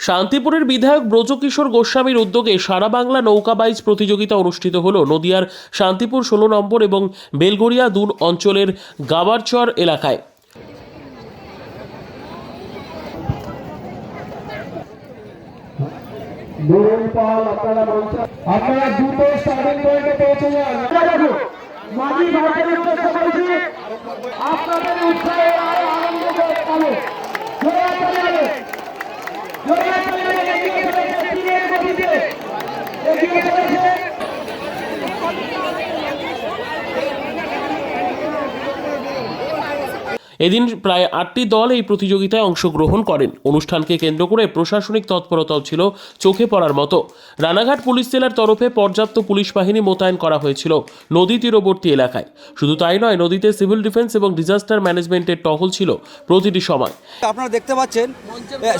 শান্তিপুরের বিধায়ক ব্রজকিশোর গোস্বামীর উদ্যোগে সারা বাংলা নৌকা বাইচ প্রতিযোগিতা অনুষ্ঠিত হলো নদিয়ার শান্তিপুর 16 নম্বর এবং বেলগড়িয়া 2 অঞ্চলের গাবারচর এলাকায়। আপনারা দ্রুত স্টার্টিং পয়েন্টে পৌঁছে যান। মাঝি ভাইদের চেষ্টা করেছি আপনাদের উৎসাহে আর আনন্দ পাবো। জোরে চালিয়ে এগিয়ে চলেছে, তীরের গতিতে এগিয়ে চলেছে। এদিন প্রায় 8টি দল এই প্রতিযোগিতায় অংশগ্রহণ করেন। অনুষ্ঠানকে কেন্দ্র করে প্রশাসনিক তৎপরতাও ছিল চোখে পড়ার মতো। রানাঘাট পুলিশ জেলার তরফে পর্যাপ্ত পুলিশ বাহিনী মোতায়েন করা হয়েছিল নদী তীরবর্তী এলাকায়। শুধু তাই নয়, নদীতে সিভিল ডিফেন্স এবং ডিজাস্টার ম্যানেজমেন্টের টহল ছিল প্রতিটি সময়। আপনারা দেখতে পাচ্ছেন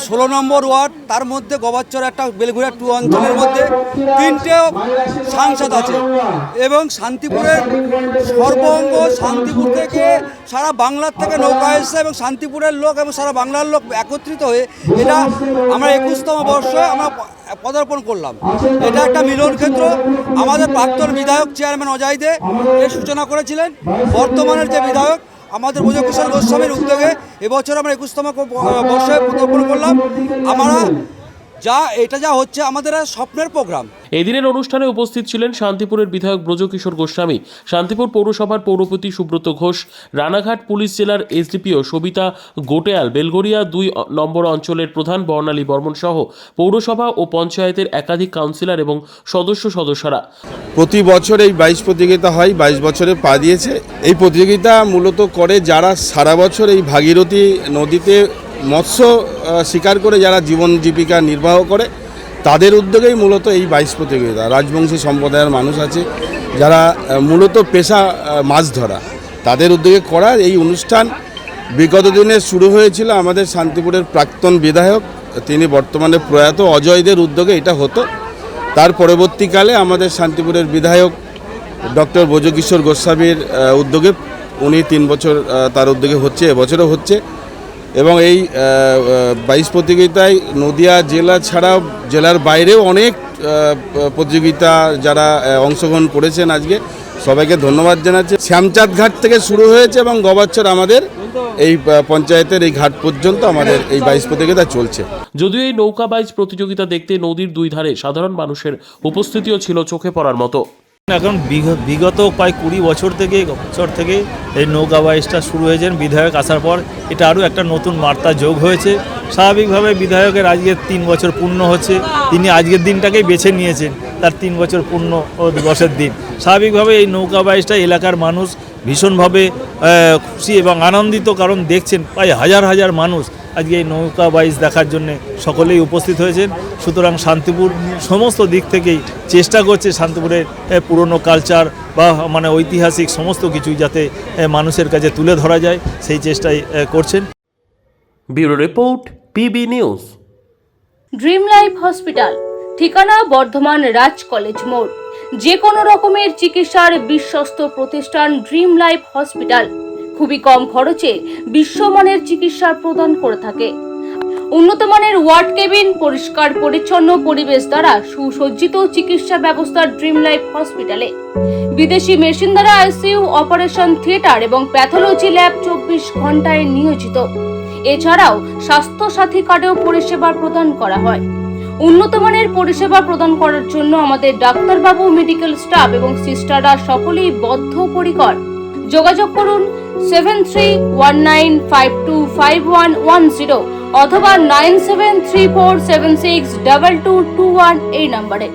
16 নম্বর ওয়ার্ড, তার মধ্যে গবারচর একটা, বেলঘড়িয়া 2 অঞ্চলের মধ্যে 3টে সাংসদ আছে এবং শান্তিপুরের সর্বঙ্গ, শান্তিপুর থেকে সারা বাংলার থেকে নৌকা এসেছে এবং শান্তিপুরের লোক এবং সারা বাংলার লোক একত্রিত হয়ে এটা আমরা 21তম বর্ষে আমরা পদার্পণ করলাম। এটা একটা মিলন ক্ষেত্র। আমাদের প্রাক্তন বিধায়ক চেয়ারম্যান অজয় দে এর সূচনা করেছিলেন। বর্তমানের যে বিধায়ক আমাদের ব্রজকিশোর গোস্বামীর উদ্যোগে এবছর আমরা 21তম বর্ষে পদার্পণ করলাম। আমরা এটা যা হচ্ছে আমাদের স্বপ্নের প্রোগ্রাম। এদিনের অনুষ্ঠানে উপস্থিত ছিলেন শান্তিপুরের বিধায়ক ব্রজকিশোর গোস্বামী, শান্তিপুর পৌরসভার পৌরপতি সুব্রত ঘোষ, রানাঘাট পুলিশ জেলার এসডিপিও সবিতা গোটেয়াল, বেলগড়িয়া 2 নম্বর অঞ্চলের প্রধান বর্ণালী বর্মন সহ পৌরসভা ও পঞ্চায়েতের একাধিক কাউন্সিলর এবং সদস্যরা। প্রতি বছর এই 22 প্রতিযোগিতা হয়, 22 বছরে পা দিয়েছে। এই প্রতিযোগিতা মূলত করে যারা সারা বছর এই ভাগীরথী নদীতে মৎস্য শিকার করে যারা জীবন জীবিকা নির্বাহ করে, তাদের উদ্যোগেই মূলত এই 22 প্রতিযোগিতা। রাজবংশী সম্প্রদায়ের মানুষ আছে যারা মূলত পেশা মাছ ধরা, তাদের উদ্যোগে করা এই অনুষ্ঠান বিগত দিনে শুরু হয়েছিল আমাদের শান্তিপুরের প্রাক্তন বিধায়ক, তিনি বর্তমানে প্রয়াত অজয়দের উদ্যোগে এটা হতো। তার পরবর্তীকালে আমাদের শান্তিপুরের বিধায়ক ডক্টর ব্রজকিশোর গোস্বামীর উদ্যোগে উনি 3 বছর তার উদ্যোগে হচ্ছে, এবছরও হচ্ছে। এবং এই 22 প্রতিযোগিতায় নদিয়া জেলা ছাড়াও জেলার বাইরেও অনেক প্রতিযোগিতা যারা অংশগ্রহণ করেছেন, আজকে সবাইকে ধন্যবাদ জানাচ্ছি। শ্যামচাঁদ ঘাট থেকে শুরু হয়েছে এবং গবারচর আমাদের এই পঞ্চায়েতের এই ঘাট পর্যন্ত আমাদের এই 22 প্রতিযোগিতা চলছে। যদিও এই নৌকা বাইচ প্রতিযোগিতা দেখতে নদীর 2 ধারে সাধারণ মানুষের উপস্থিতিও ছিল চোখে পড়ার মতো। এখন বিগত প্রায় 20 বছর থেকে এই নৌকা বাইচটা শুরু হয়েছেন বিধায়ক আসার পর। এটা আরও একটা নতুন বার্তা যোগ হয়েছে। স্বাভাবিকভাবে বিধায়কের আজকে 3 বছর পূর্ণ হচ্ছে, তিনি আজকের দিনটাকেই বেছে নিয়েছেন তার 3 বছর পূর্ণ দিবসের দিন। স্বাভাবিকভাবে এই নৌকা বাইচটা এলাকার মানুষ ভীষণভাবে খুশি এবং আনন্দিত, কারণ দেখছেন প্রায় হাজার হাজার মানুষ আজকে এই নৌকা বাইচ দেখার জন্য সকলেই উপস্থিত হয়েছেন। সুতরাং শান্তিপুর সমস্ত দিক থেকেই চেষ্টা করছে শান্তিপুরের পুরনো কালচার বা ঐতিহাসিক সমস্ত কিছু যাতে মানুষের কাছে তুলে ধরা যায়, সেই চেষ্টাই করছেন। Bureau report, PB news. Dream life hospital, ঠিকানা বর্ধমান রাজ কলেজ মোড়। যে কোনো রকমের চিকিৎসার বিশ্বস্ত প্রতিষ্ঠান ড্রিম লাইফ হসপিটাল খুবই কম খরচে বিশ্বমানের চিকিৎসা প্রদান করে থাকে। উন্নত মানের ওয়ার্ড কেবিন, পরিষ্কার পরিচ্ছন্ন পরিবেশ দ্বারা সুসজ্জিত চিকিৎসা ব্যবস্থা ড্রিম লাইফ হসপিটালে। বিদেশি মেশিন দ্বারা আইসিইউ, অপারেশন থিয়েটার এবং প্যাথোলজি ল্যাব 24 ঘন্টায় নিয়োজিত। এছাড়াও স্বাস্থ্য সাথী কার্ডেও পরিষেবা প্রদান করা হয়। উন্নত মানের পরিষেবা প্রদান করার জন্য আমাদের ডাক্তারবাবু, মেডিকেল স্টাফ এবং সিস্টাররা সকলেই বদ্ধপরিকর। যোগাযোগ করুন 7319525110 অথবা 9734762221 এই নম্বরে।